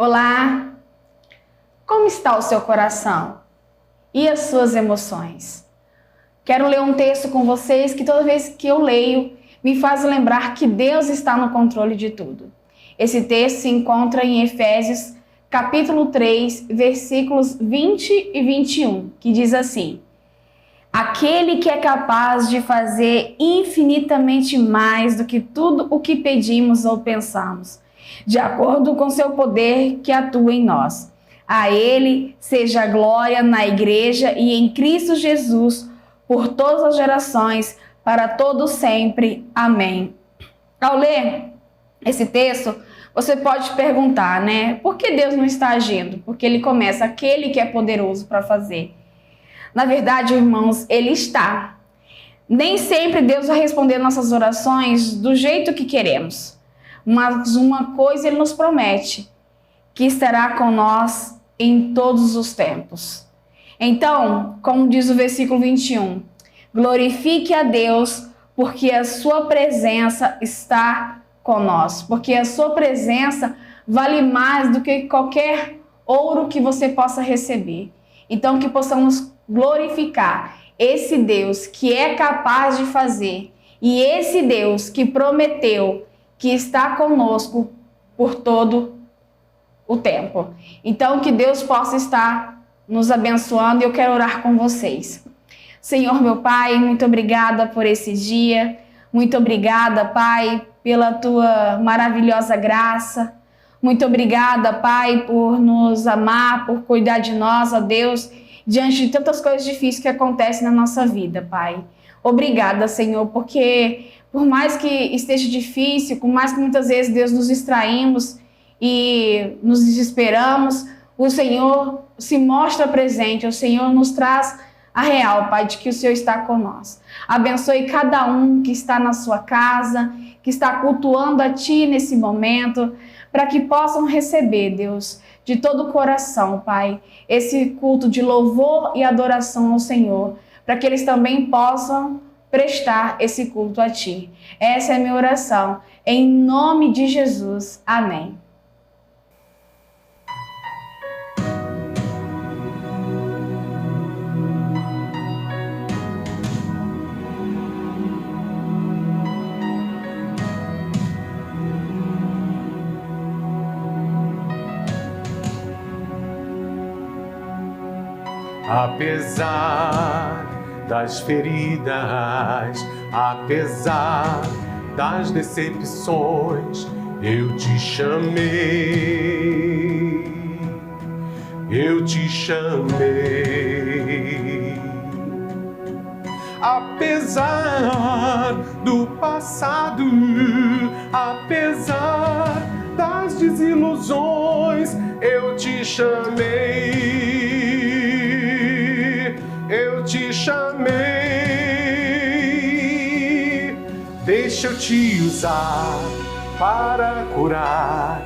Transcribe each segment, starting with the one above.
Olá! Como está o seu coração? E as suas emoções? Quero ler um texto com vocês que toda vez que eu leio, me faz lembrar que Deus está no controle de tudo. Esse texto se encontra em Efésios, capítulo 3, versículos 20 e 21, que diz assim: Aquele que é capaz de fazer infinitamente mais do que tudo o que pedimos ou pensamos, de acordo com seu poder que atua em nós. A Ele seja a glória na Igreja e em Cristo Jesus, por todas as gerações, para todos sempre. Amém. Ao ler esse texto, você pode perguntar, né? Por que Deus não está agindo? Porque ele começa, aquele que é poderoso para fazer. Na verdade, irmãos, ele está. Nem sempre Deus vai responder nossas orações do jeito que queremos. Mas uma coisa ele nos promete, que estará com nós em todos os tempos. Então, como diz o versículo 21, glorifique a Deus, porque a sua presença está conosco. Porque a sua presença vale mais do que qualquer ouro que você possa receber. Então, que possamos glorificar esse Deus que é capaz de fazer e esse Deus que prometeu que está conosco por todo o tempo. Então, que Deus possa estar nos abençoando e eu quero orar com vocês. Senhor, meu Pai, muito obrigada por esse dia. Muito obrigada, Pai, pela tua maravilhosa graça. Muito obrigada, Pai, por nos amar, por cuidar de nós, ó Deus, diante de tantas coisas difíceis que acontecem na nossa vida, Pai. Obrigada, Senhor, porque por mais que esteja difícil, por mais que muitas vezes, Deus, nos distraímos e nos desesperamos, o Senhor se mostra presente, o Senhor nos traz a real, Pai, de que o Senhor está conosco. Abençoe cada um que está na sua casa, que está cultuando a Ti nesse momento, para que possam receber, Deus, de todo o coração, Pai, esse culto de louvor e adoração ao Senhor, para que eles também possam prestar esse culto a Ti. Essa é a minha oração, em nome de Jesus. Amém. Apesar das feridas, apesar das decepções, eu te chamei, eu te chamei. Apesar do passado, apesar das desilusões, eu te chamei. Eu te chamei, deixa eu te usar para curar,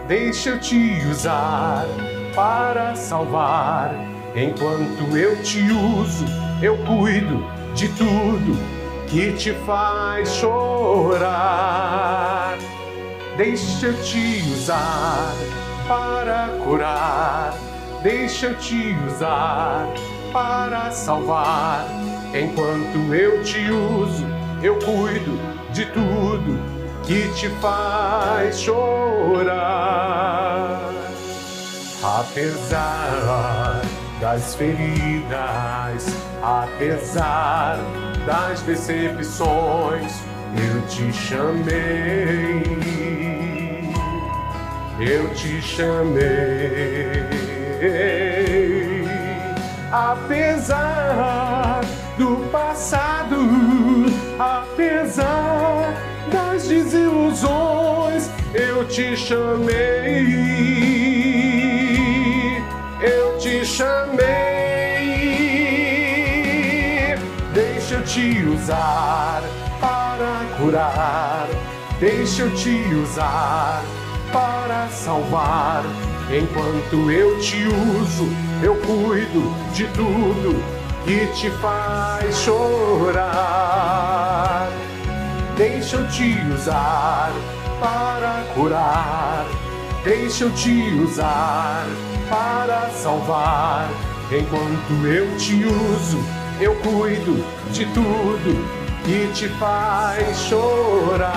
deixa eu te usar para salvar. Enquanto eu te uso, eu cuido de tudo que te faz chorar. Deixa eu te usar para curar, deixa eu te usar para salvar. Enquanto eu te uso, eu cuido de tudo que te faz chorar. Apesar das feridas, apesar das decepções, eu te chamei, eu te chamei. Apesar do passado, apesar das desilusões, eu te chamei, eu te chamei. Deixa eu te usar para curar, deixa eu te usar para salvar. Enquanto eu te uso, eu cuido de tudo que te faz chorar. Deixa eu te usar para curar, deixa eu te usar para salvar. Enquanto eu te uso, eu cuido de tudo que te faz chorar.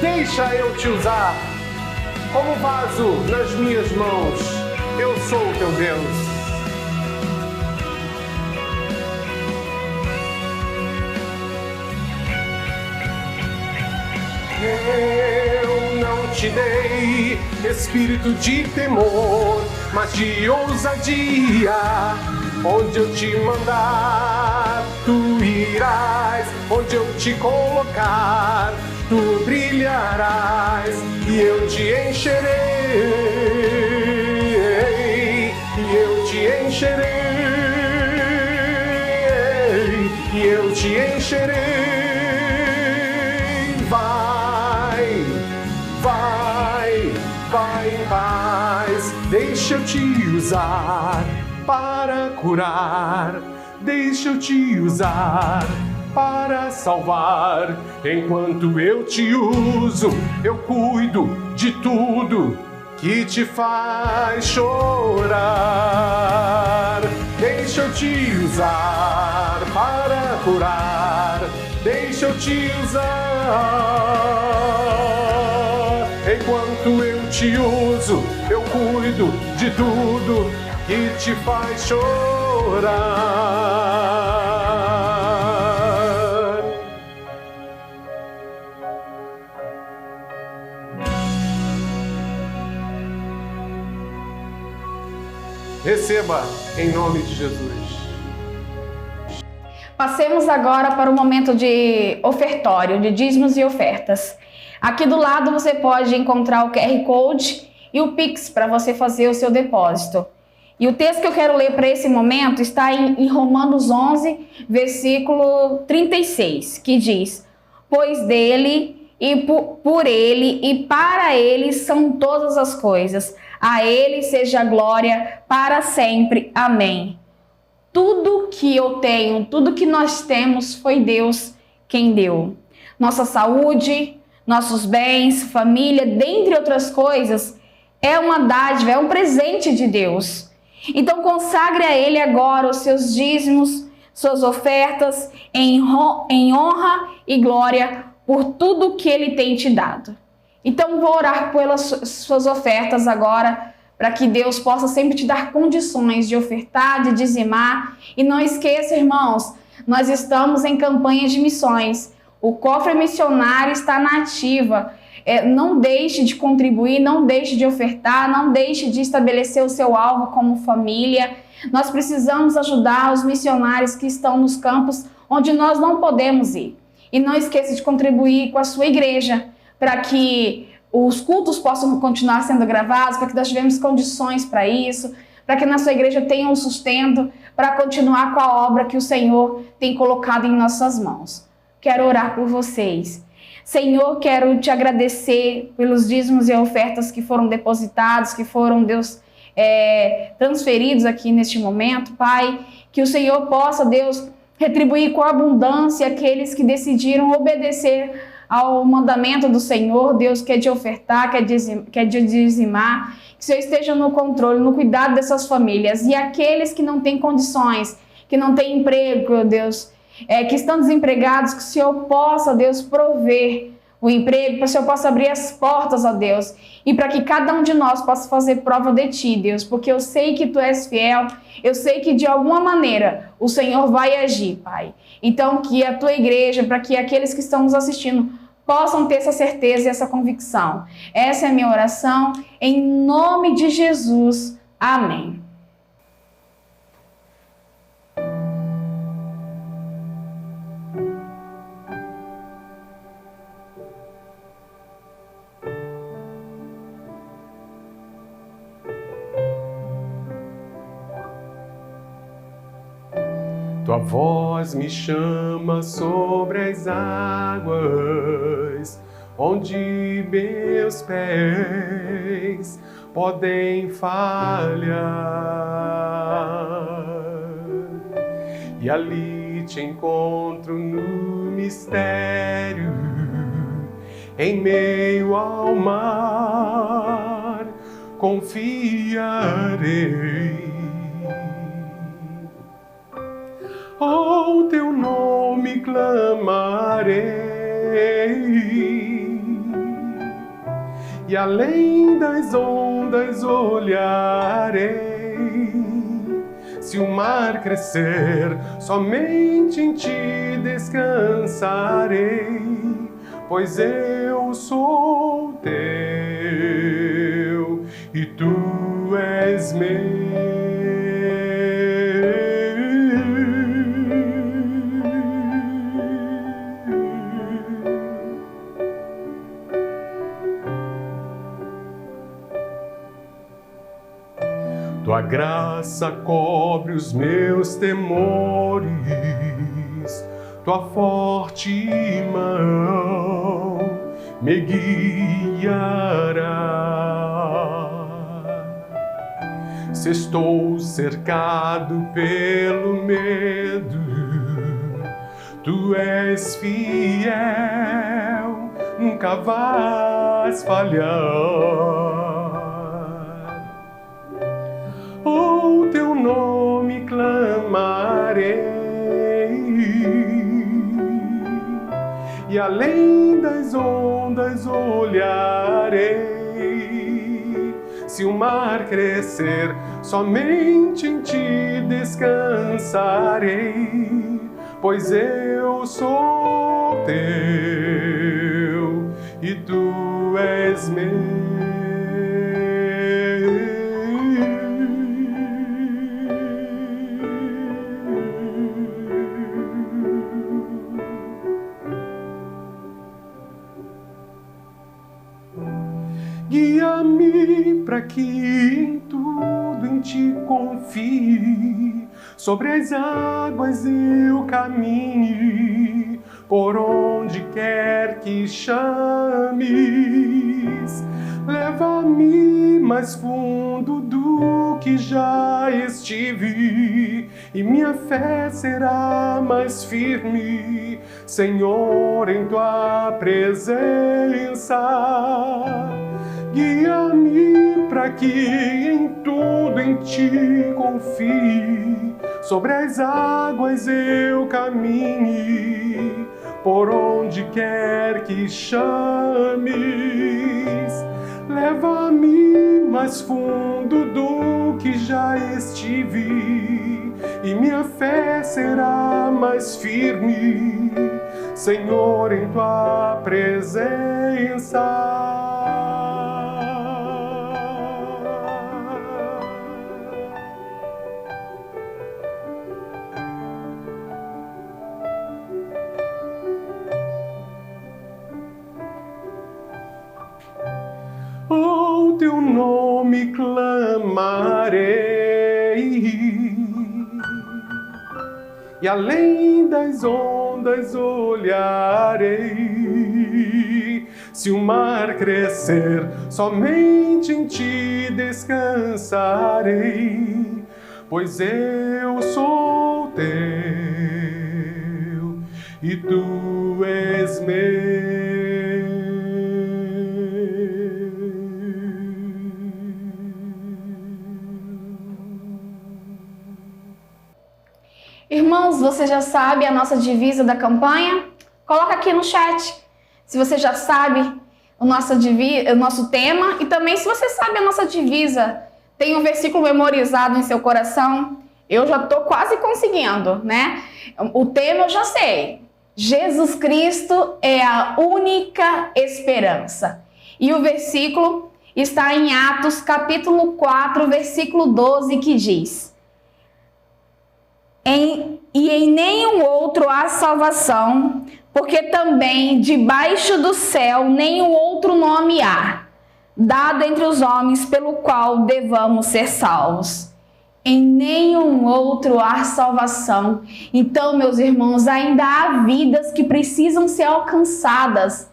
Deixa eu te usar como vaso nas minhas mãos. Eu sou o teu Deus. Eu não te dei espírito de temor, mas de ousadia. Onde eu te mandar, tu irás. Onde eu te colocar, tu brilharás. E eu te encherei, e eu te encherei, e eu te encherei. Vai em paz, deixa eu te usar para curar, deixa eu te usar para salvar. Enquanto eu te uso, eu cuido de tudo que te faz chorar. Deixa eu te usar para curar, deixa eu te usar. Enquanto eu te uso, eu cuido de tudo que te faz chorar. Receba em nome de Jesus. Passemos agora para o momento de ofertório, de dízimos e ofertas. Aqui do lado você pode encontrar o QR Code e o Pix para você fazer o seu depósito. E o texto que eu quero ler para esse momento está em Romanos 11, versículo 36, que diz: pois dele e por ele e para ele são todas as coisas. A ele seja a glória para sempre. Amém. Tudo que eu tenho, tudo que nós temos foi Deus quem deu. Nossa saúde, nossos bens, família, dentre outras coisas, é uma dádiva, é um presente de Deus. Então consagre a Ele agora os seus dízimos, suas ofertas em honra e glória por tudo que Ele tem te dado. Então vou orar pelas suas ofertas agora, para que Deus possa sempre te dar condições de ofertar, de dizimar. E não esqueça, irmãos, nós estamos em campanha de missões. O cofre missionário está na ativa. Não deixe de contribuir, não deixe de ofertar, não deixe de estabelecer o seu alvo como família. Nós precisamos ajudar os missionários que estão nos campos onde nós não podemos ir. E não esqueça de contribuir com a sua igreja, para que os cultos possam continuar sendo gravados, para que nós tivemos condições para isso, para que na sua igreja tenha um sustento, para continuar com a obra que o Senhor tem colocado em nossas mãos. Quero orar por vocês. Senhor, quero te agradecer pelos dízimos e ofertas que foram depositados, que foram, Deus, transferidos aqui neste momento, Pai. Que o Senhor possa, Deus, retribuir com abundância aqueles que decidiram obedecer ao mandamento do Senhor, Deus, que é de ofertar, que é de dizimar. Que o Senhor esteja no controle, no cuidado dessas famílias. E aqueles que não têm condições, que não têm emprego, Deus, que estão desempregados, que o Senhor possa, Deus, prover o emprego, para que o Senhor possa abrir as portas, ó Deus, e para que cada um de nós possa fazer prova de Ti, Deus, porque eu sei que Tu és fiel, eu sei que de alguma maneira o Senhor vai agir, Pai. Então, que a Tua igreja, para que aqueles que estão nos assistindo possam ter essa certeza e essa convicção. Essa é a minha oração, em nome de Jesus. Amém. Tua voz me chama sobre as águas, onde meus pés podem falhar. E ali te encontro no mistério, em meio ao mar, confiarei. Ao teu nome clamarei, e além das ondas olharei. Se o mar crescer, somente em ti descansarei, pois eu sou teu e tu és meu. Tua graça cobre os meus temores, tua forte mão me guiará. Se estou cercado pelo medo, tu és fiel, nunca vais falhar. O teu nome clamarei, e além das ondas olharei. Se o mar crescer, somente em ti descansarei, pois eu sou teu e tu és meu. Guia-me para que em tudo em ti confie, sobre as águas eu caminhe, por onde quer que chames. Leva-me mais fundo do que já estive, e minha fé será mais firme, Senhor, em tua presença. Guia-me para que em tudo em ti confie, sobre as águas eu caminhe, por onde quer que chames. Leva-me mais fundo do que já estive, e minha fé será mais firme, Senhor, em tua presença. O teu nome clamarei, e além das ondas olharei. Se o mar crescer, somente em ti descansarei, pois eu sou teu e tu és meu. Irmãos, você já sabe a nossa divisa da campanha? Coloca aqui no chat. Se você já sabe o nosso tema, e também se você sabe a nossa divisa, tem um versículo memorizado em seu coração. Eu já estou quase conseguindo, né? O tema eu já sei. Jesus Cristo é a única esperança. E o versículo está em Atos capítulo 4, versículo 12, que diz: E em nenhum outro há salvação, porque também debaixo do céu nenhum outro nome há, dado entre os homens pelo qual devamos ser salvos. Em nenhum outro há salvação. Então, meus irmãos, ainda há vidas que precisam ser alcançadas.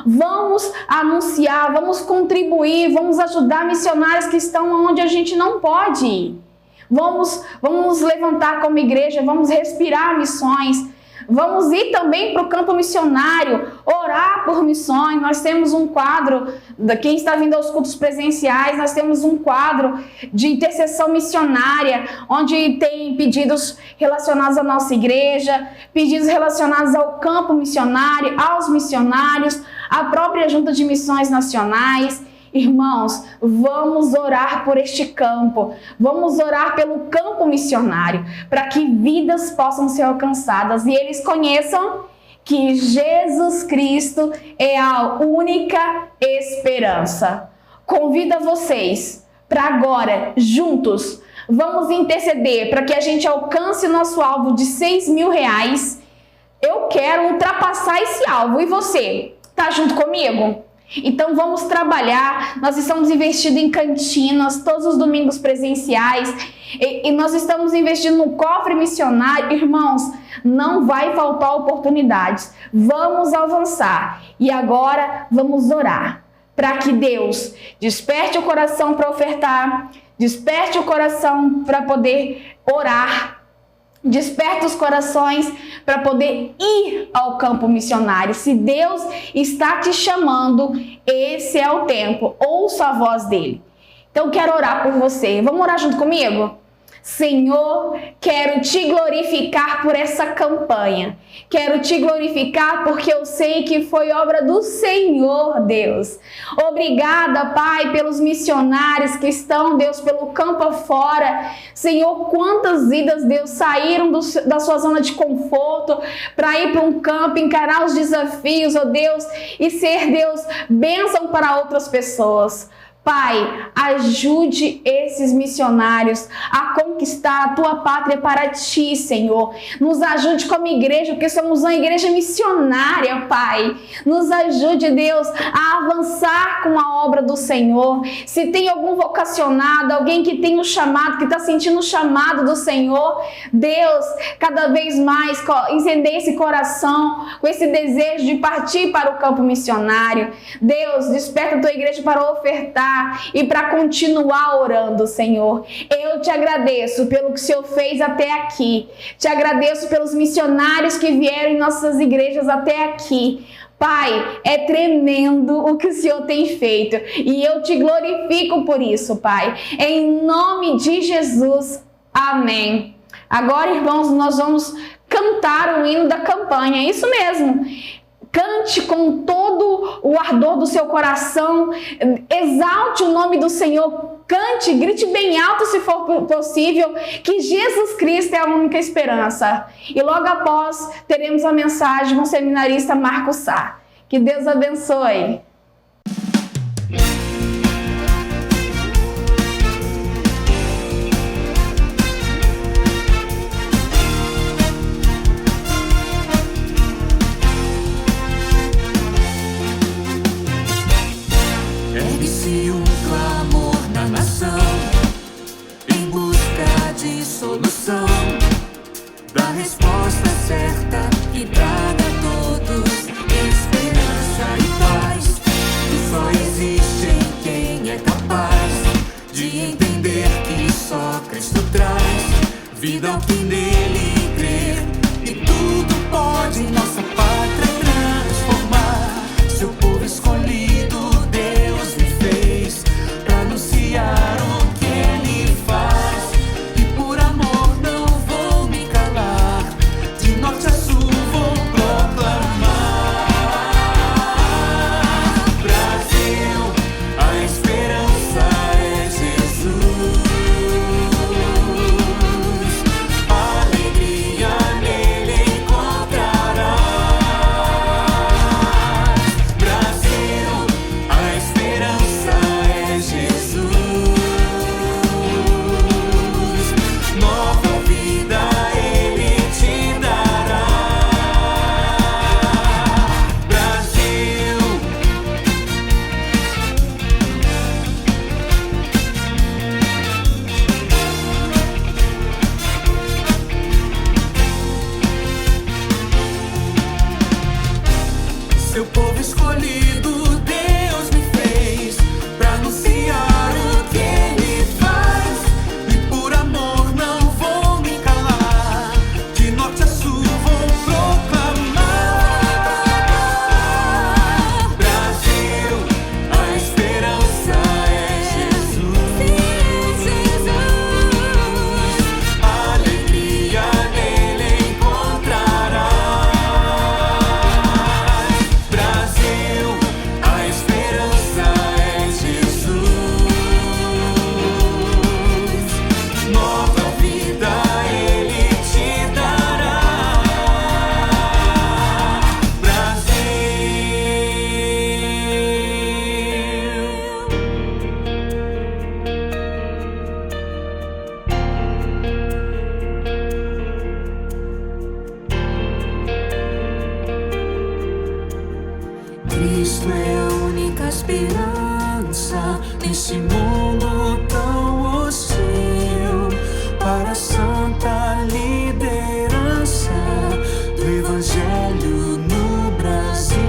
Vamos anunciar, vamos contribuir, vamos ajudar missionários que estão onde a gente não pode ir. Vamos levantar como igreja, vamos respirar missões, Vamos ir também para o campo missionário, orar por missões. Nós temos um quadro, quem está vindo aos cultos presenciais, nós temos um quadro de intercessão missionária, onde tem pedidos relacionados à nossa igreja, pedidos relacionados ao campo missionário, aos missionários, à própria Junta de Missões Nacionais. Irmãos, vamos orar por este campo, vamos orar pelo campo missionário, para que vidas possam ser alcançadas e eles conheçam que Jesus Cristo é a única esperança. Convido vocês para agora, juntos, vamos interceder para que a gente alcance o nosso alvo de R$6.000. Eu quero ultrapassar esse alvo. E você, tá junto comigo? Então vamos trabalhar. Nós estamos investindo em cantinas todos os domingos presenciais e nós estamos investindo no cofre missionário. Irmãos, não vai faltar oportunidades. Vamos avançar e agora vamos orar para que Deus desperte o coração para ofertar, desperte o coração para poder orar, desperta os corações para poder ir ao campo missionário. Se Deus está te chamando, esse é o tempo. Ouça a voz dele. Então, quero orar por você. Vamos orar junto comigo? Senhor, quero te glorificar por essa campanha. Quero te glorificar porque eu sei que foi obra do Senhor, Deus. Obrigada, Pai, pelos missionários que estão, Deus, pelo campo afora. Senhor, quantas vidas, Deus, saíram da sua zona de conforto para ir para um campo, encarar os desafios, ó Deus, e ser, Deus, bênção para outras pessoas. Pai, ajude esses missionários a conquistar a tua pátria para ti, Senhor. Nos ajude como igreja, porque somos uma igreja missionária, Pai. Nos ajude, Deus, a avançar com a obra do Senhor. Se tem algum vocacionado, alguém que tem um chamado, que está sentindo o chamado do Senhor, Deus, cada vez mais incendeie esse coração com esse desejo de partir para o campo missionário. Deus, desperta a tua igreja para ofertar e para continuar orando, Senhor. Eu te agradeço pelo que o Senhor fez até aqui. Te agradeço pelos missionários que vieram em nossas igrejas até aqui. Pai, é tremendo o que o Senhor tem feito e eu te glorifico por isso, Pai. Em nome de Jesus, amém. Agora, irmãos, nós vamos cantar o hino da campanha, é isso mesmo. Cante com todo o ardor do seu coração, exalte o nome do Senhor, cante, grite bem alto se for possível, que Jesus Cristo é a única esperança. E logo após teremos a mensagem com o seminarista Marcos Sá. Que Deus abençoe. Ergue-se um clamor na nação, em busca de solução, da resposta certa que traga a todos esperança e paz. esperança nesse mundo tão hostil, para a santa liderança do Evangelho no Brasil.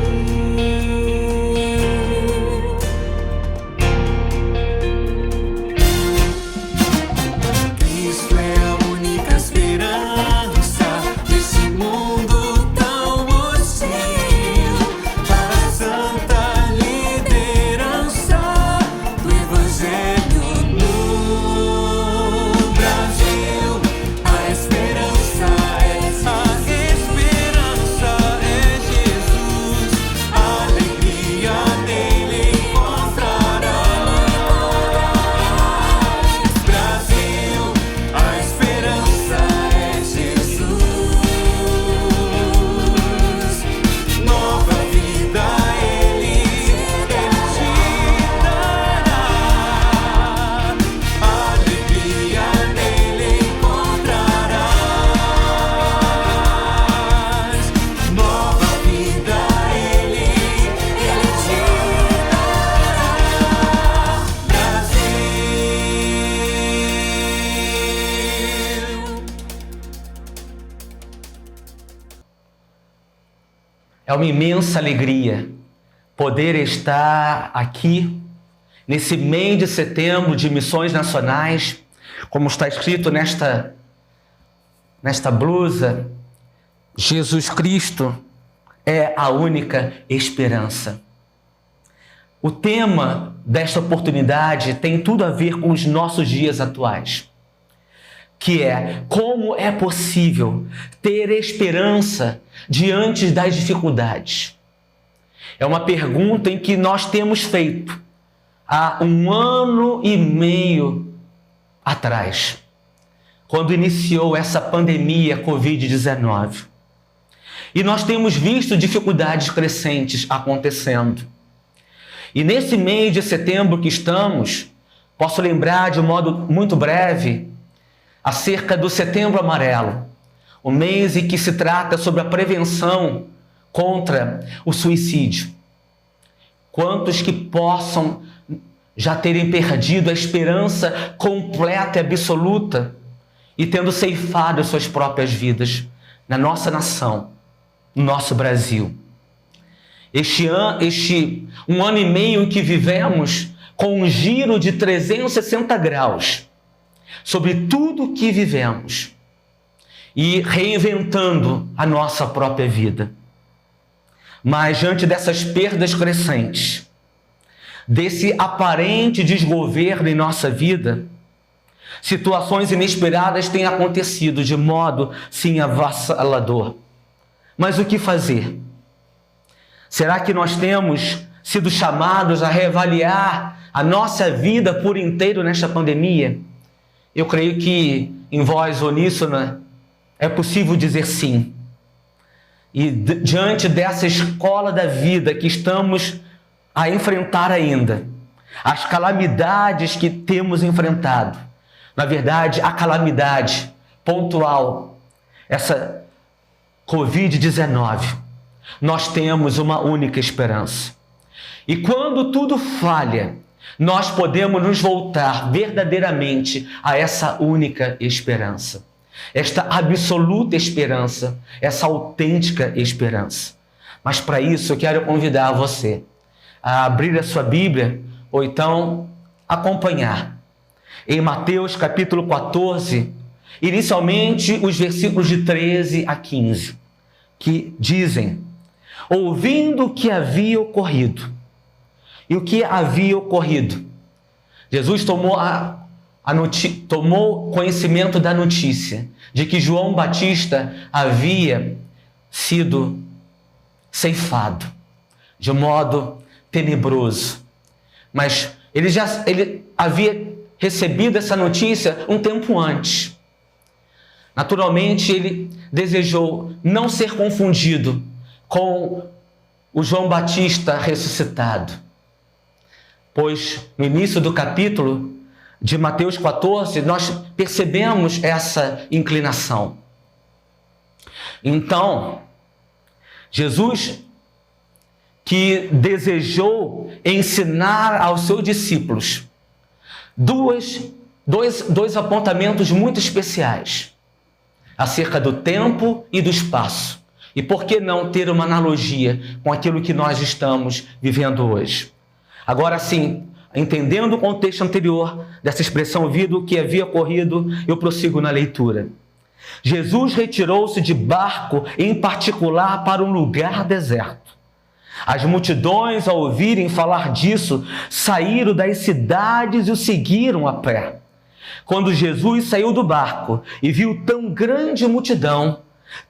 Cristo é a única esperança nesse mundo tão hostil, para a santa liderança do Evangelho no Brasil. A esperança é Jesus, a alegria nele encontrarás. Brasil, a esperança é Jesus, nova vida ele te dará. Alegria nele encontrarás, nova vida ele te dará. É uma imensa alegria poder estar aqui nesse mês de setembro de missões nacionais, como está escrito nesta blusa. Jesus Cristo é a única esperança. O tema desta oportunidade tem tudo a ver com os nossos dias atuais, que é como é possível ter esperança diante das dificuldades. É uma pergunta em que nós temos feito há 1 ano e meio atrás, quando iniciou essa pandemia Covid-19. E nós temos visto dificuldades crescentes acontecendo. E nesse mês de setembro que estamos, posso lembrar de um modo muito breve acerca do Setembro Amarelo, o mês em que se trata sobre a prevenção contra o suicídio. Quantos que possam já terem perdido a esperança completa e absoluta e tendo ceifado as suas próprias vidas na nossa nação, no nosso Brasil. Este 1 ano e meio em que vivemos com um giro de 360 graus sobre tudo o que vivemos e reinventando a nossa própria vida. Mas diante dessas perdas crescentes, desse aparente desgoverno em nossa vida, situações inesperadas têm acontecido de modo, sim, avassalador. Mas o que fazer? Será que nós temos sido chamados a reavaliar a nossa vida por inteiro nesta pandemia? Eu creio que em voz uníssona é possível dizer sim. E diante dessa escola da vida que estamos a enfrentar ainda, as calamidades que temos enfrentado, na verdade, a calamidade pontual, essa Covid-19, nós temos uma única esperança. E quando tudo falha, nós podemos nos voltar verdadeiramente a essa única esperança. Esta absoluta esperança, essa autêntica esperança. Mas para isso eu quero convidar você a abrir a sua Bíblia ou então acompanhar em Mateus capítulo 14, inicialmente os versículos de 13 a 15, que dizem: ouvindo o que havia ocorrido. E o que havia ocorrido? Jesus tomou conhecimento da notícia de que João Batista havia sido ceifado de modo tenebroso. Mas ele havia recebido essa notícia um tempo antes. Naturalmente, ele desejou não ser confundido com o João Batista ressuscitado. Pois no início do capítulo de Mateus 14, nós percebemos essa inclinação. Então, Jesus, que desejou ensinar aos seus discípulos dois apontamentos muito especiais acerca do tempo e do espaço. E por que não ter uma analogia com aquilo que nós estamos vivendo hoje? Agora sim, entendendo o contexto anterior dessa expressão vida, o que havia ocorrido, eu prossigo na leitura. Jesus retirou-se de barco, em particular, para um lugar deserto. As multidões, ao ouvirem falar disso, saíram das cidades e o seguiram a pé. Quando Jesus saiu do barco e viu tão grande multidão,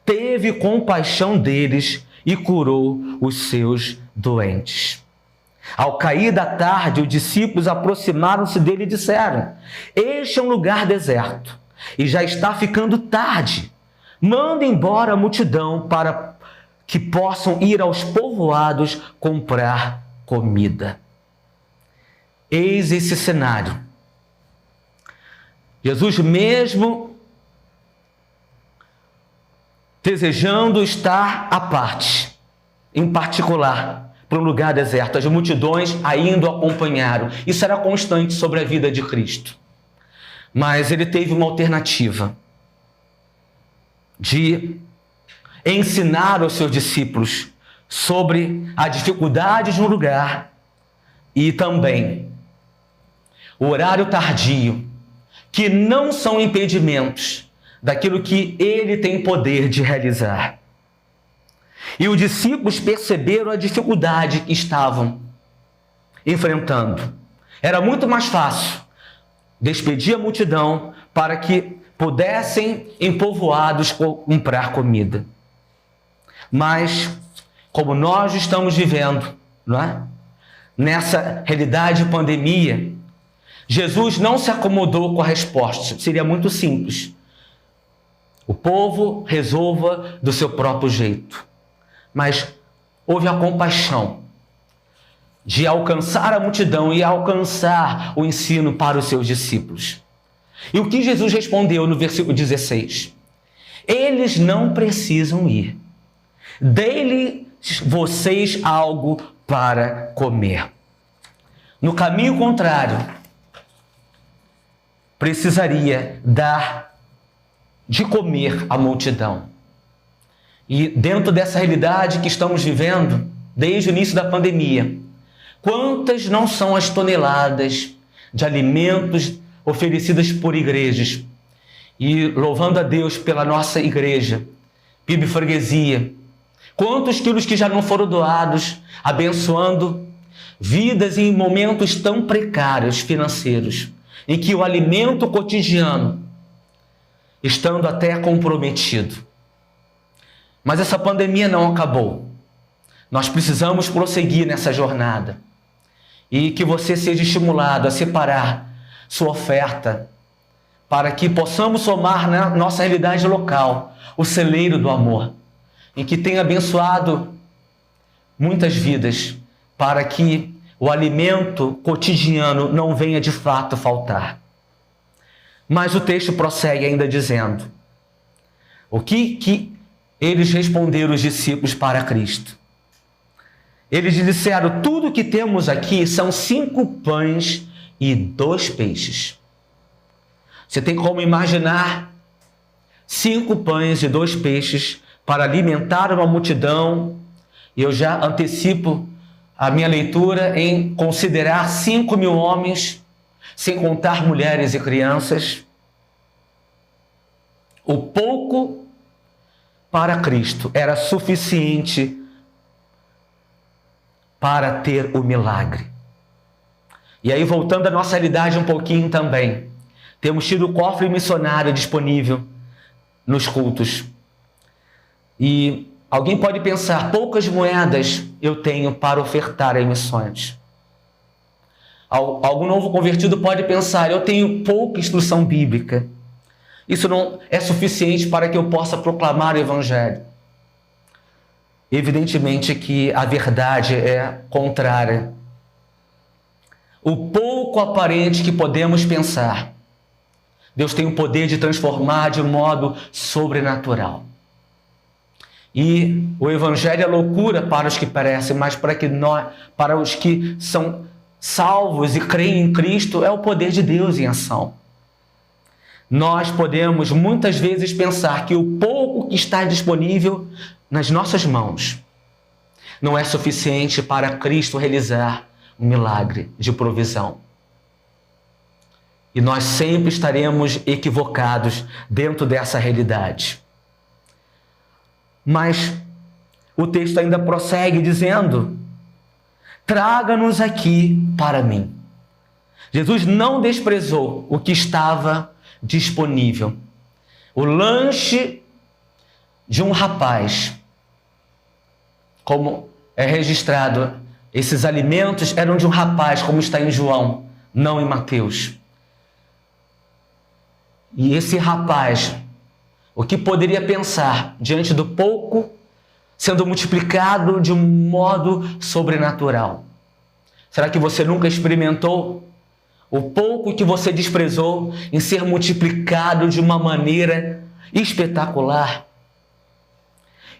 teve compaixão deles e curou os seus doentes. Ao cair da tarde, os discípulos aproximaram-se dele e disseram: este é um lugar deserto e já está ficando tarde. Manda embora a multidão para que possam ir aos povoados comprar comida. Eis esse cenário. Jesus, mesmo desejando estar à parte, em particular, para um lugar deserto, as multidões ainda o acompanharam. Isso era constante sobre a vida de Cristo. Mas ele teve uma alternativa de ensinar aos seus discípulos sobre a dificuldade de um lugar e também o horário tardio, que não são impedimentos daquilo que ele tem poder de realizar. E os discípulos perceberam a dificuldade que estavam enfrentando. Era muito mais fácil despedir a multidão para que pudessem em povoados comprar comida. Mas, como nós estamos vivendo, não é? Nessa realidade de pandemia, Jesus não se acomodou com a resposta. Seria muito simples. O povo resolva do seu próprio jeito. Mas houve a compaixão de alcançar a multidão e alcançar o ensino para os seus discípulos. E o que Jesus respondeu no versículo 16? Eles não precisam ir. Dê-lhes vocês algo para comer. No caminho contrário, precisaria dar de comer à multidão. E dentro dessa realidade que estamos vivendo, desde o início da pandemia, quantas não são as toneladas de alimentos oferecidas por igrejas? E louvando a Deus pela nossa igreja, PIB Freguesia, quantos quilos que já não foram doados, abençoando vidas em momentos tão precários financeiros, em que o alimento cotidiano estando até comprometido. Mas essa pandemia não acabou. Nós precisamos prosseguir nessa jornada. E que você seja estimulado a separar sua oferta para que possamos somar na nossa realidade local o celeiro do amor, em que tem abençoado muitas vidas, para que o alimento cotidiano não venha de fato faltar. Mas o texto prossegue ainda dizendo: o que eles responderam, os discípulos, para Cristo? Eles disseram: tudo que temos aqui são 5 pães e 2 peixes. Você tem como imaginar 5 pães e 2 peixes para alimentar uma multidão? E eu já antecipo a minha leitura em considerar 5.000 homens, sem contar mulheres e crianças. O pouco para Cristo era suficiente para ter o milagre. E aí, voltando à nossa realidade um pouquinho também, temos tido o cofre missionário disponível nos cultos. E alguém pode pensar: poucas moedas eu tenho para ofertar em missões. Algum novo convertido pode pensar: eu tenho pouca instrução bíblica. Isso não é suficiente para que eu possa proclamar o Evangelho. Evidentemente que a verdade é contrária. O pouco aparente que podemos pensar, Deus tem o poder de transformar de modo sobrenatural. E o Evangelho é loucura para os que perecem, mas para os que são salvos e creem em Cristo, é o poder de Deus em ação. Nós podemos muitas vezes pensar que o pouco que está disponível nas nossas mãos não é suficiente para Cristo realizar um milagre de provisão. E nós sempre estaremos equivocados dentro dessa realidade. Mas o texto ainda prossegue dizendo: traga-nos aqui para mim. Jesus não desprezou o que estava disponível. O lanche de um rapaz, como é registrado, esses alimentos eram de um rapaz, como está em João, não em Mateus. E esse rapaz, o que poderia pensar diante do pouco sendo multiplicado de um modo sobrenatural? Será que você nunca experimentou o pouco que você desprezou em ser multiplicado de uma maneira espetacular?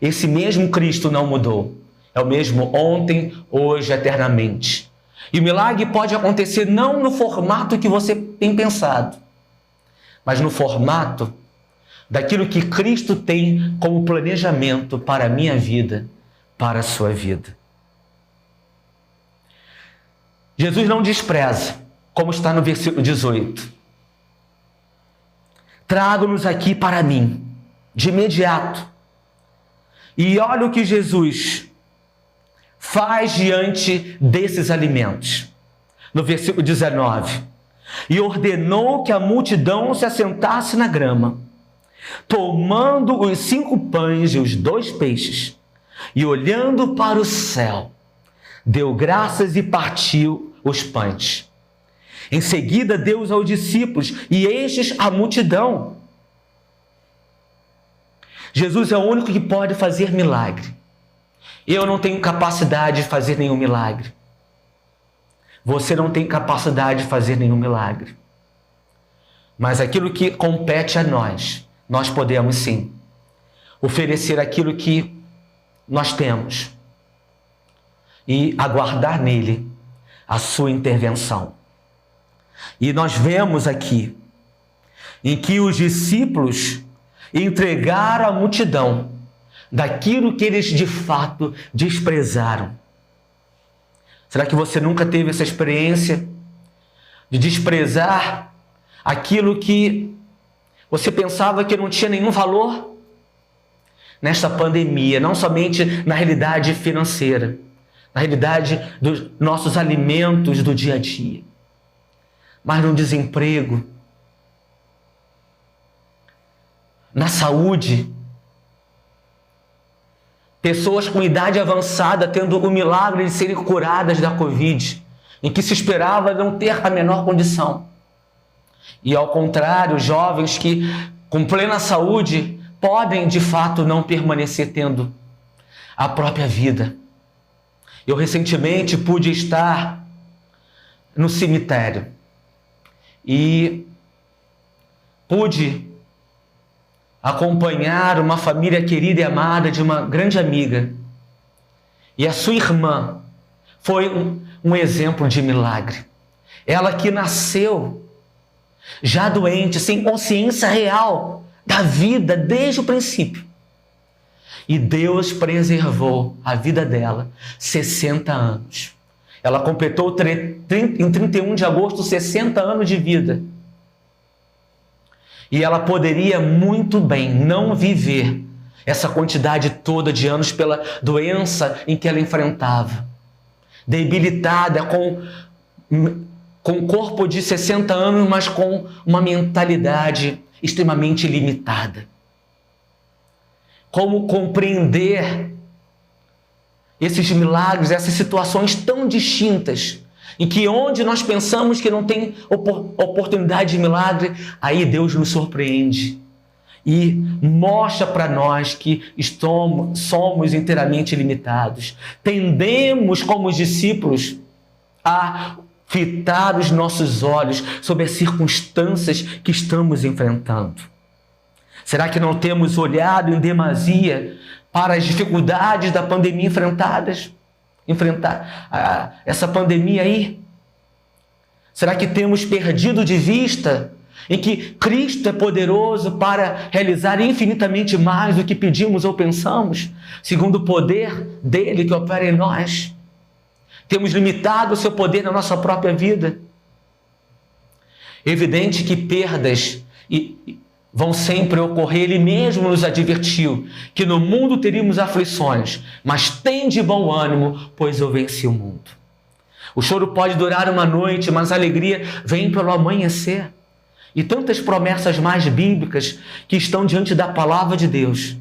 Esse mesmo Cristo não mudou. É o mesmo ontem, hoje, eternamente. E o milagre pode acontecer não no formato que você tem pensado, mas no formato daquilo que Cristo tem como planejamento para a minha vida, para a sua vida. Jesus não despreza, como está no versículo 18. Traga-nos aqui para mim, de imediato. E olha o que Jesus faz diante desses alimentos. No versículo 19. E ordenou que a multidão se assentasse na grama, tomando os 5 pães e os 2 peixes, e olhando para o céu, deu graças e partiu os pães. Em seguida deu-os aos discípulos, e estes à multidão. Jesus é o único que pode fazer milagre. Eu não tenho capacidade de fazer nenhum milagre. Você não tem capacidade de fazer nenhum milagre. Mas aquilo que compete a nós, nós podemos sim oferecer aquilo que nós temos e aguardar nele a sua intervenção. E nós vemos aqui em que os discípulos entregaram à multidão daquilo que eles de fato desprezaram. Será que você nunca teve essa experiência de desprezar aquilo que você pensava que não tinha nenhum valor? Nesta pandemia, não somente na realidade financeira, na realidade dos nossos alimentos do dia a dia, mas no desemprego, na saúde. Pessoas com idade avançada tendo o milagre de serem curadas da Covid, em que se esperava não ter a menor condição. E ao contrário, jovens que com plena saúde podem de fato não permanecer tendo a própria vida. Eu recentemente pude estar no cemitério e pude acompanhar uma família querida e amada de uma grande amiga. E a sua irmã foi um exemplo de milagre. Ela que nasceu já doente, sem consciência real da vida desde o princípio. E Deus preservou a vida dela 60 anos. Ela completou em 31 de agosto 60 anos de vida. E ela poderia muito bem não viver essa quantidade toda de anos pela doença em que ela enfrentava. Debilitada, com um corpo de 60 anos, mas com uma mentalidade extremamente limitada. Como compreender esses milagres, essas situações tão distintas, em que onde nós pensamos que não tem oportunidade de milagre, aí Deus nos surpreende e mostra para nós que somos inteiramente limitados. Tendemos, como os discípulos, a fitar os nossos olhos sobre as circunstâncias que estamos enfrentando. Será que não temos olhado em demasia para as dificuldades da pandemia enfrentar essa pandemia aí? Será que temos perdido de vista em que Cristo é poderoso para realizar infinitamente mais do que pedimos ou pensamos, segundo o poder dele que opera em nós? Temos limitado o seu poder na nossa própria vida? Evidente que perdas vão sempre ocorrer. Ele mesmo nos advertiu que no mundo teríamos aflições, mas tende bom ânimo, pois eu venci o mundo. O choro pode durar uma noite, mas a alegria vem pelo amanhecer. E tantas promessas mais bíblicas que estão diante da palavra de Deus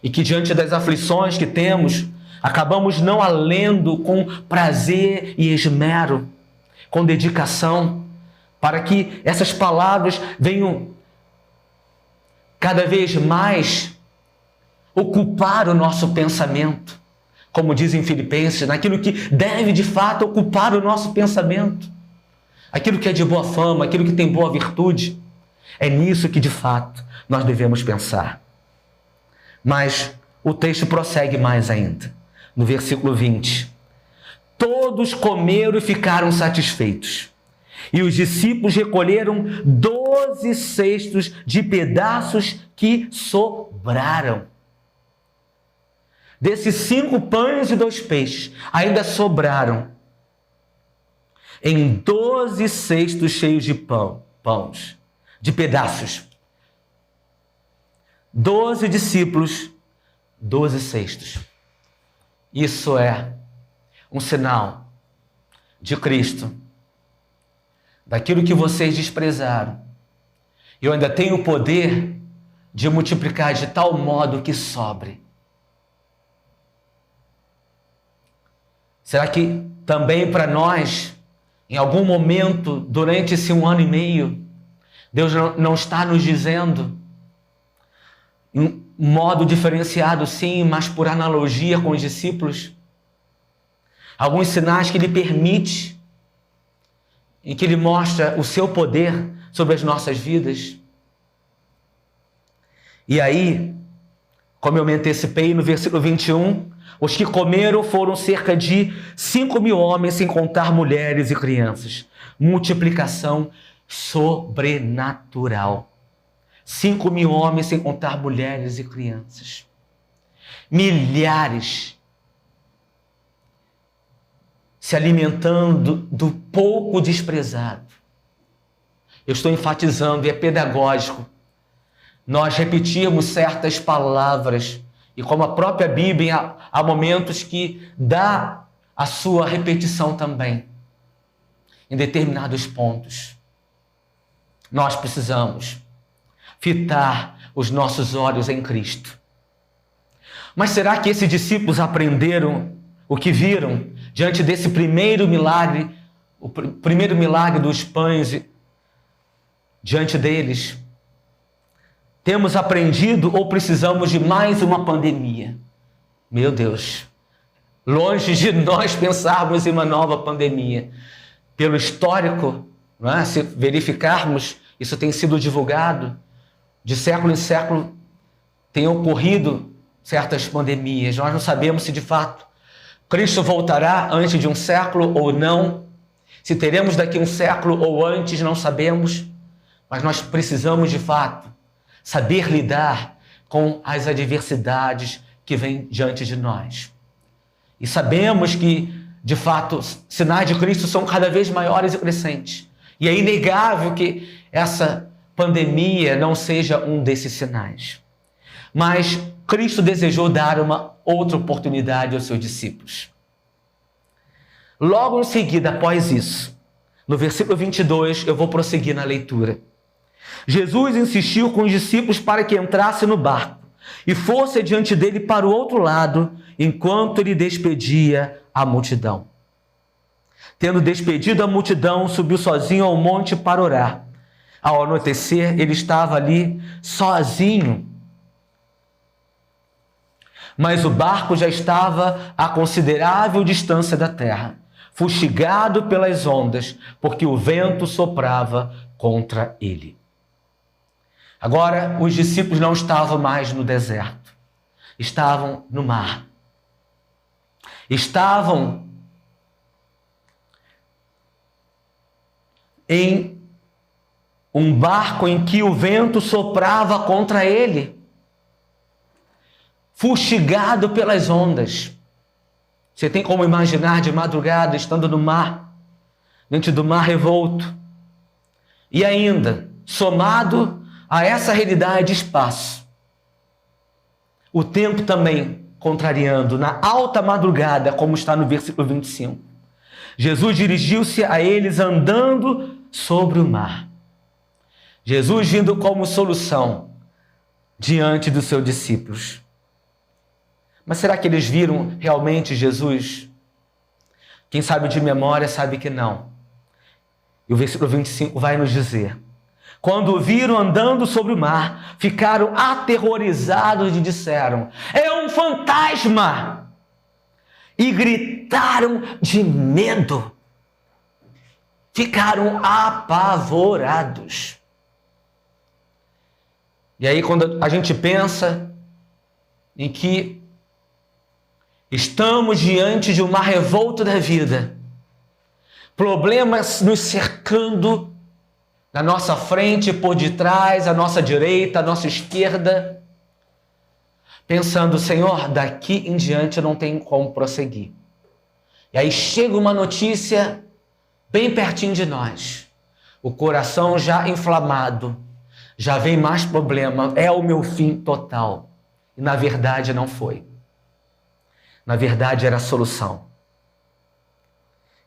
e que diante das aflições que temos, acabamos não a lendo com prazer e esmero, com dedicação, para que essas palavras venham cada vez mais ocupar o nosso pensamento, como diz em Filipenses, naquilo que deve de fato ocupar o nosso pensamento, aquilo que é de boa fama, aquilo que tem boa virtude. É nisso que de fato nós devemos pensar. Mas o texto prossegue mais ainda, no versículo 20. Todos comeram e ficaram satisfeitos. E os discípulos recolheram 12 cestos de pedaços que sobraram. Desses 5 pães e 2 peixes, ainda sobraram em 12 cestos cheios de pães, de pedaços. 12 discípulos, 12 cestos. Isso é um sinal de Cristo, daquilo que vocês desprezaram. Eu ainda tenho o poder de multiplicar de tal modo que sobre. Será que também para nós, em algum momento, durante esse 1 ano e meio, Deus não está nos dizendo, em um modo diferenciado sim, mas por analogia com os discípulos, alguns sinais que Ele permite, em que Ele mostra o seu poder sobre as nossas vidas? E aí, como eu me antecipei no versículo 21, os que comeram foram cerca de 5.000 homens, sem contar mulheres e crianças. Multiplicação sobrenatural. 5.000 homens, sem contar mulheres e crianças. Milhares se alimentando do pouco desprezado. Eu estou enfatizando, e é pedagógico, nós repetirmos certas palavras, e como a própria Bíblia, há momentos que dá a sua repetição também, em determinados pontos. Nós precisamos fitar os nossos olhos em Cristo. Mas será que esses discípulos aprenderam o que viram diante desse primeiro milagre, o primeiro milagre dos pães diante deles? Temos aprendido ou precisamos de mais uma pandemia? Meu Deus, longe de nós pensarmos em uma nova pandemia. Pelo histórico, não é? Se verificarmos, isso tem sido divulgado, de século em século tem ocorrido certas pandemias. Nós não sabemos se de fato Cristo voltará antes de um século ou não. Se teremos daqui um século ou antes, não sabemos. Mas nós precisamos de fato saber lidar com as adversidades que vêm diante de nós. E sabemos que, de fato, sinais de Cristo são cada vez maiores e crescentes. E é inegável que essa pandemia não seja um desses sinais. Mas Cristo desejou dar uma outra oportunidade aos seus discípulos. Logo em seguida, após isso, no versículo 22, eu vou prosseguir na leitura. Jesus insistiu com os discípulos para que entrasse no barco e fosse adiante dele para o outro lado, enquanto ele despedia a multidão. Tendo despedido a multidão, subiu sozinho ao monte para orar. Ao anoitecer, ele estava ali sozinho. Mas o barco já estava a considerável distância da terra, fustigado pelas ondas, porque o vento soprava contra ele. Agora, os discípulos não estavam mais no deserto. estavam no mar. Estavam em um barco em que o vento soprava contra ele, fustigado pelas ondas. Você tem como imaginar de madrugada, estando no mar, diante do mar revolto, e ainda, somado a essa realidade de espaço, o tempo também contrariando, na alta madrugada, como está no versículo 25. Jesus dirigiu-se a eles andando sobre o mar. Jesus vindo como solução diante dos seus discípulos. Mas será que eles viram realmente Jesus? Quem sabe de memória sabe que não. E o versículo 25 vai nos dizer: quando o viram andando sobre o mar, ficaram aterrorizados e disseram: é um fantasma! E gritaram de medo. Ficaram apavorados. E aí, quando a gente pensa em que estamos diante de um mar revolto da vida, problemas nos cercando na nossa frente, por detrás, à nossa direita, à nossa esquerda, pensando: Senhor, daqui em diante eu não tenho como prosseguir. E aí chega uma notícia bem pertinho de nós, o coração já inflamado, já vem mais problema, é o meu fim total. E na verdade não foi. Na verdade era a solução.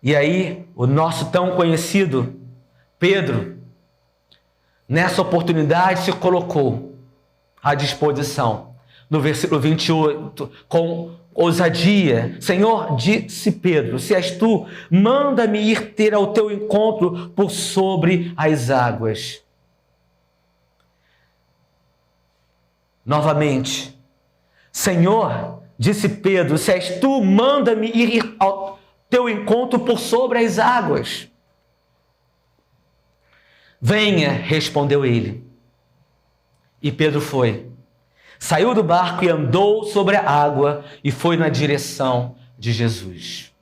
E aí o nosso tão conhecido Pedro, nessa oportunidade, se colocou à disposição. No versículo 28, com ousadia: Senhor, disse Pedro, se és tu, manda-me ir ter ao teu encontro por sobre as águas. Novamente: Senhor, disse Pedro, se és tu, manda-me ir ao teu encontro por sobre as águas. Venha, respondeu ele. E Pedro foi. Saiu do barco e andou sobre a água e foi na direção de Jesus.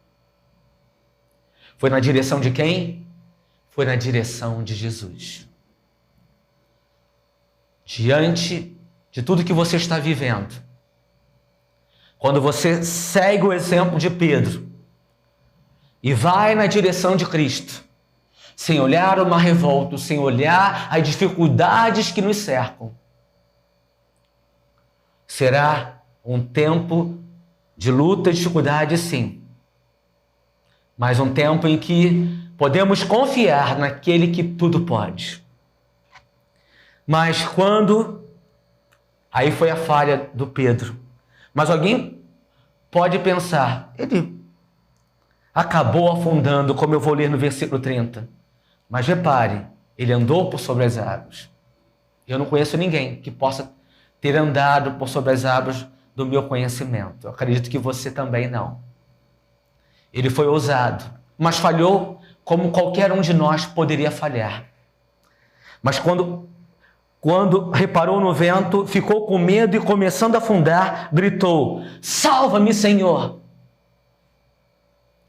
Foi na direção de quem? Foi na direção de Jesus. Diante de tudo que você está vivendo, quando você segue o exemplo de Pedro e vai na direção de Cristo, sem olhar o mar revolto, sem olhar as dificuldades que nos cercam, será um tempo de luta e dificuldade, sim, mas um tempo em que podemos confiar naquele que tudo pode. Mas quando... Aí foi a falha do Pedro. Mas alguém pode pensar: ele acabou afundando, como eu vou ler no versículo 30. Mas repare, ele andou por sobre as águas. Eu não conheço ninguém que possa ter andado por sobre as águas do meu conhecimento. Eu acredito que você também não. Ele foi ousado, mas falhou como qualquer um de nós poderia falhar. Mas quando reparou no vento, ficou com medo e, começando a afundar, gritou: salva-me, Senhor!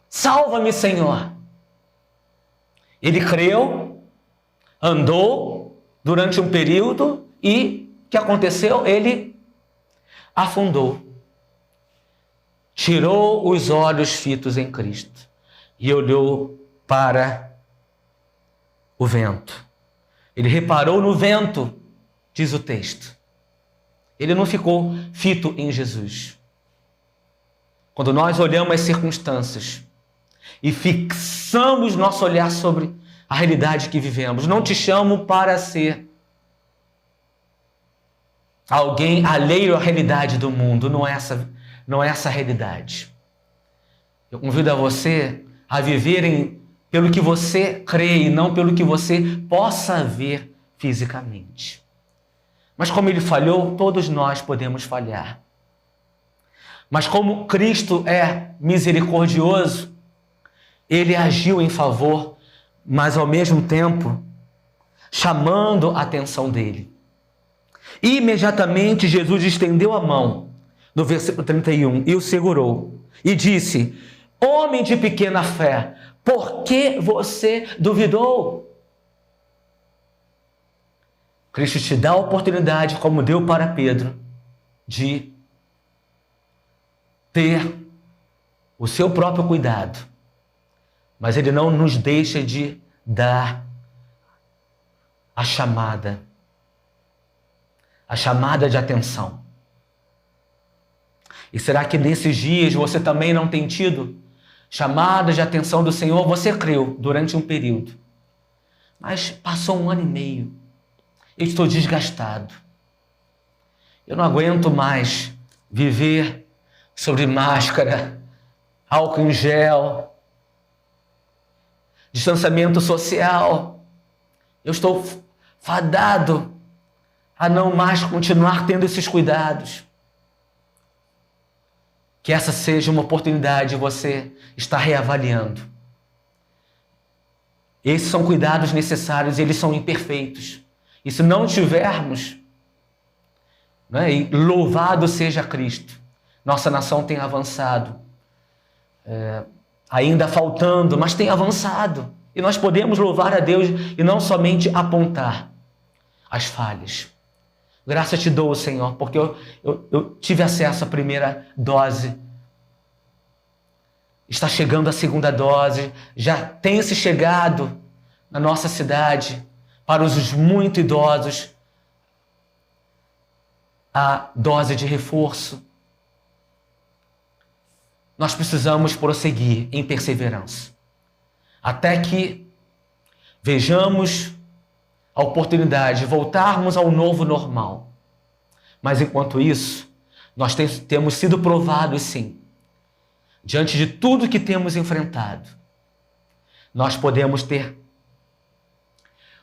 Salva-me, Senhor! Ele creu, andou durante um período e o que aconteceu? Ele afundou. Tirou os olhos fitos em Cristo e olhou para o vento. Ele reparou no vento, diz o texto. Ele não ficou fito em Jesus. Quando nós olhamos as circunstâncias e fixamos nosso olhar sobre a realidade que vivemos, não te chamo para ser alguém alheio à realidade do mundo, não é essa a realidade. Eu convido a você a viver pelo que você crê e não pelo que você possa ver fisicamente. Mas como ele falhou, todos nós podemos falhar. Mas como Cristo é misericordioso, ele agiu em favor, mas ao mesmo tempo chamando a atenção dele. Imediatamente Jesus estendeu a mão, no versículo 31, e o segurou, e disse: homem de pequena fé, por que você duvidou? Cristo te dá a oportunidade, como deu para Pedro, de ter o seu próprio cuidado, mas Ele não nos deixa de dar a chamada de atenção. E será que nesses dias você também não tem tido chamada de atenção do Senhor? Você creu durante um período, mas passou 1 ano e meio. Eu estou desgastado. Eu não aguento mais viver sobre máscara, álcool em gel, distanciamento social. Eu estou fadado a não mais continuar tendo esses cuidados. Que essa seja uma oportunidade de você estar reavaliando. Esses são cuidados necessários, eles são imperfeitos. E se não tivermos, né, e louvado seja Cristo, nossa nação tem avançado. Ainda faltando, mas tem avançado. E nós podemos louvar a Deus e não somente apontar as falhas. Graças te dou, Senhor, porque eu tive acesso à primeira dose. Está chegando a segunda dose. Já tem se chegado na nossa cidade, para os muito idosos, a dose de reforço. Nós precisamos prosseguir em perseverança, até que vejamos a oportunidade de voltarmos ao novo normal. Mas enquanto isso, nós temos sido provados, sim. Diante de tudo que temos enfrentado, nós podemos ter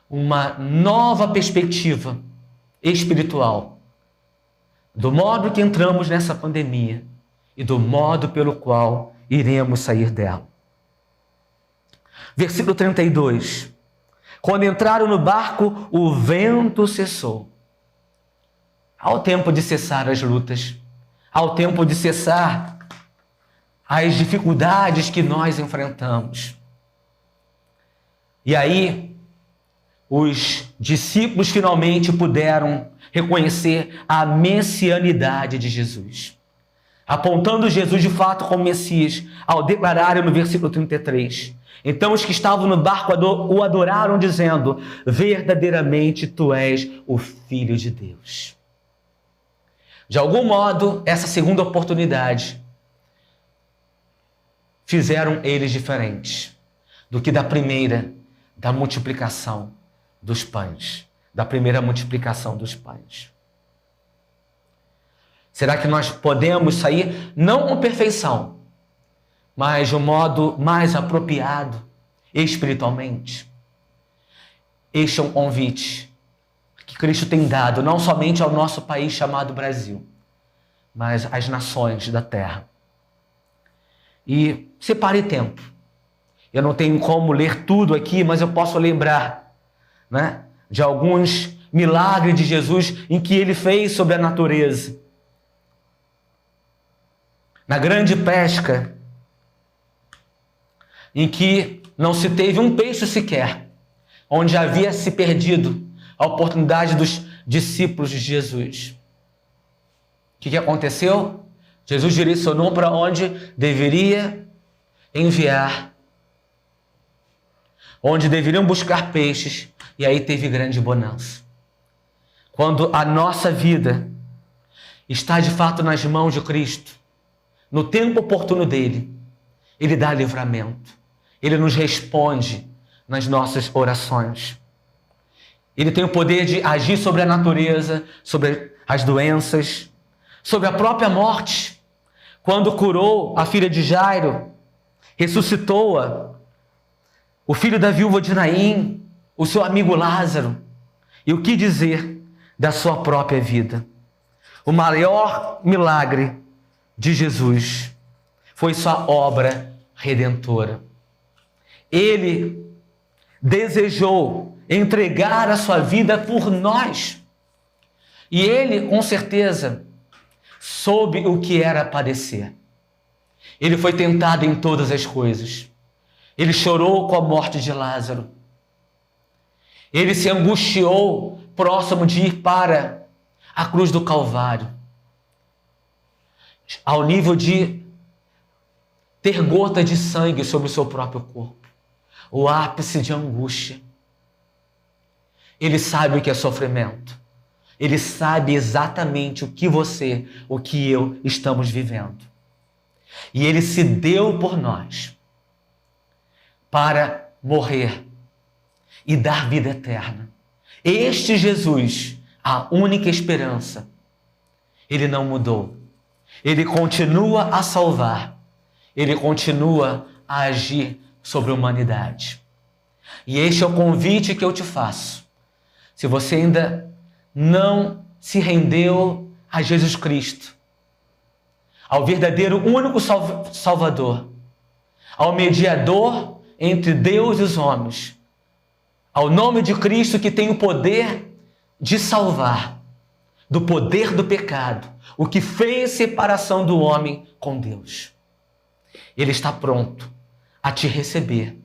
uma nova perspectiva espiritual do modo que entramos nessa pandemia e do modo pelo qual iremos sair dela. Versículo 32. Quando entraram no barco, o vento cessou. Há o tempo de cessar as lutas. Há o tempo de cessar as dificuldades que nós enfrentamos. E aí, os discípulos finalmente puderam reconhecer a messianidade de Jesus, apontando Jesus de fato como Messias, ao declararem no versículo 33. Então os que estavam no barco o adoraram, dizendo: verdadeiramente tu és o Filho de Deus. De algum modo, essa segunda oportunidade fizeram eles diferentes do que da primeira, da multiplicação dos pães, da primeira multiplicação dos pães. Será que nós podemos sair, não com perfeição, mas de um modo mais apropriado espiritualmente? Este é um convite que Cristo tem dado, não somente ao nosso país chamado Brasil, mas às nações da terra. E separe tempo. Eu não tenho como ler tudo aqui, mas eu posso lembrar, né, de alguns milagres de Jesus em que ele fez sobre a natureza. Na grande pesca, em que não se teve um peixe sequer, onde havia se perdido a oportunidade dos discípulos de Jesus. O que aconteceu? Jesus direcionou para onde deveria enviar, onde deveriam buscar peixes, e aí teve grande bonança. Quando a nossa vida está de fato nas mãos de Cristo, no tempo oportuno dele, ele dá livramento, ele nos responde nas nossas orações. Ele tem o poder de agir sobre a natureza, sobre as doenças, sobre a própria morte. Quando curou a filha de Jairo, ressuscitou-a, o filho da viúva de Naim, o seu amigo Lázaro. E o que dizer da sua própria vida? O maior milagre de Jesus foi sua obra redentora. Ele desejou entregar a sua vida por nós. E ele, com certeza, soube o que era padecer. Ele foi tentado em todas as coisas. Ele chorou com a morte de Lázaro. Ele se angustiou próximo de ir para a cruz do Calvário, ao nível de ter gota de sangue sobre o seu próprio corpo. O ápice de angústia. Ele sabe o que é sofrimento. Ele sabe exatamente o que você, o que eu estamos vivendo. E ele se deu por nós para morrer e dar vida eterna. Este Jesus, a única esperança, ele não mudou. Ele continua a salvar. Ele continua a agir sobre a humanidade. E este é o convite que eu te faço. Se você ainda não se rendeu a Jesus Cristo, ao verdadeiro único Salvador, ao mediador entre Deus e os homens, ao nome de Cristo que tem o poder de salvar, do poder do pecado, o que fez separação do homem com Deus. Ele está pronto a te receber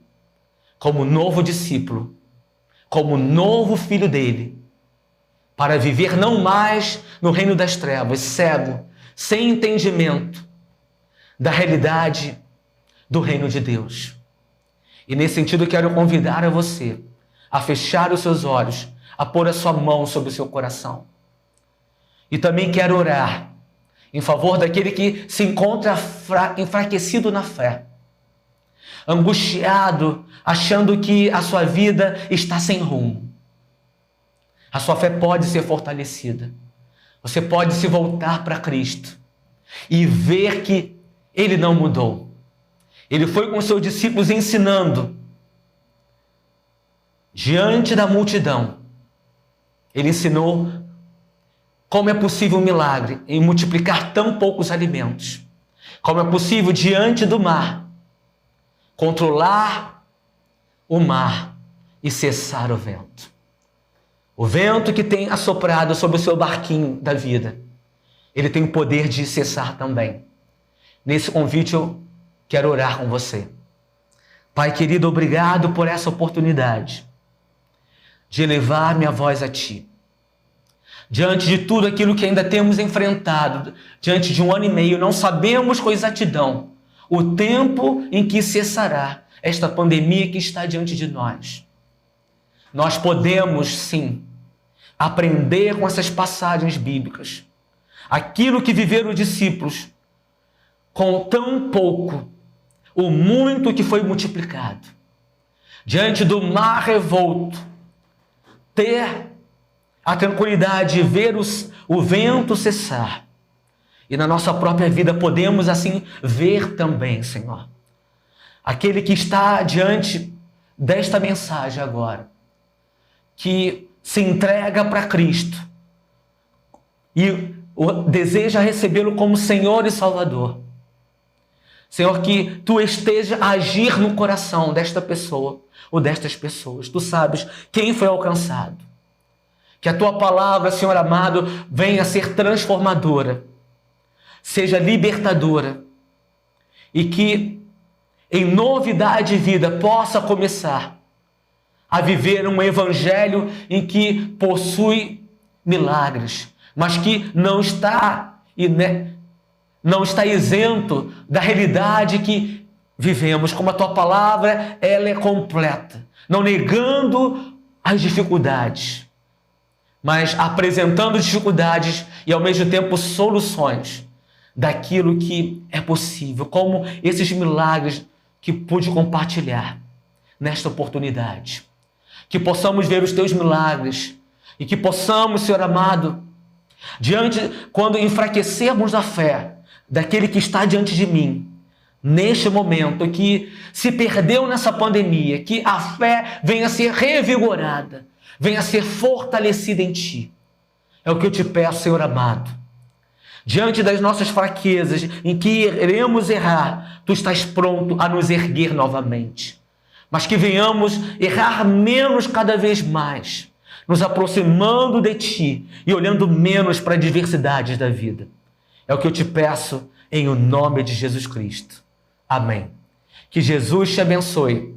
como novo discípulo, como novo filho dele, para viver não mais no reino das trevas, cego, sem entendimento da realidade do reino de Deus. E nesse sentido eu quero convidar a você a fechar os seus olhos, a pôr a sua mão sobre o seu coração. E também quero orar em favor daquele que se encontra enfraquecido na fé, angustiado, achando que a sua vida está sem rumo. A sua fé pode ser fortalecida. Você pode se voltar para Cristo e ver que Ele não mudou. Ele foi com seus discípulos ensinando. Diante da multidão, Ele ensinou como é possível um milagre em multiplicar tão poucos alimentos. Como é possível, diante do mar, controlar o mar e cessar o vento. O vento que tem assoprado sobre o seu barquinho da vida, ele tem o poder de cessar também. Nesse convite eu quero orar com você. Pai querido, obrigado por essa oportunidade de elevar minha voz a Ti. Diante de tudo aquilo que ainda temos enfrentado, diante de 1 ano e meio, não sabemos com exatidão o tempo em que cessará esta pandemia que está diante de nós. Nós podemos, sim, aprender com essas passagens bíblicas aquilo que viveram os discípulos com tão pouco, o muito que foi multiplicado. Diante do mar revolto, ter a tranquilidade de ver o vento cessar. E na nossa própria vida podemos assim ver também, Senhor, aquele que está diante desta mensagem agora, que se entrega para Cristo e deseja recebê-lo como Senhor e Salvador. Senhor, que Tu esteja a agir no coração desta pessoa ou destas pessoas. Tu sabes quem foi alcançado. Que a Tua palavra, Senhor amado, venha a ser transformadora, seja libertadora, e que em novidade de vida possa começar a viver um evangelho em que possui milagres, mas que não está isento da realidade que vivemos. Como a Tua palavra, ela é completa, não negando as dificuldades, mas apresentando dificuldades e ao mesmo tempo soluções daquilo que é possível, como esses milagres que pude compartilhar nesta oportunidade. Que possamos ver os Teus milagres e que possamos, Senhor amado, quando enfraquecermos a fé daquele que está diante de mim, neste momento que se perdeu nessa pandemia, que a fé venha a ser revigorada, venha a ser fortalecida em Ti. É o que eu te peço, Senhor amado. Diante das nossas fraquezas, em que iremos errar, Tu estás pronto a nos erguer novamente. Mas que venhamos errar menos cada vez mais, nos aproximando de Ti e olhando menos para as diversidades da vida. É o que eu te peço em o nome de Jesus Cristo. Amém. Que Jesus te abençoe.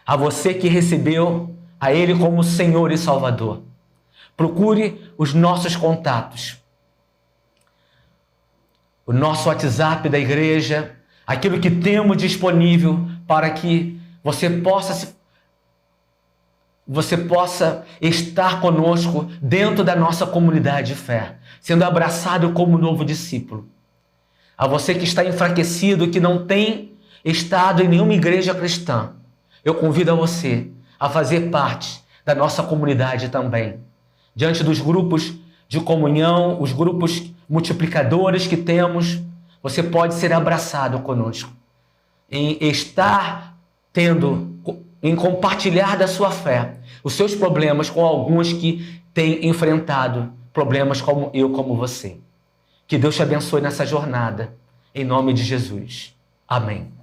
A você que recebeu a Ele como Senhor e Salvador. Procure os nossos contatos. O nosso WhatsApp da igreja, aquilo que temos disponível para que você possa estar conosco dentro da nossa comunidade de fé, sendo abraçado como novo discípulo. A você que está enfraquecido, que não tem estado em nenhuma igreja cristã, eu convido a você a fazer parte da nossa comunidade também. Diante dos grupos de comunhão, os grupos multiplicadores que temos, você pode ser abraçado conosco. Em estar em compartilhar da sua fé, os seus problemas com alguns que têm enfrentado problemas como eu, como você. Que Deus te abençoe nessa jornada, em nome de Jesus. Amém.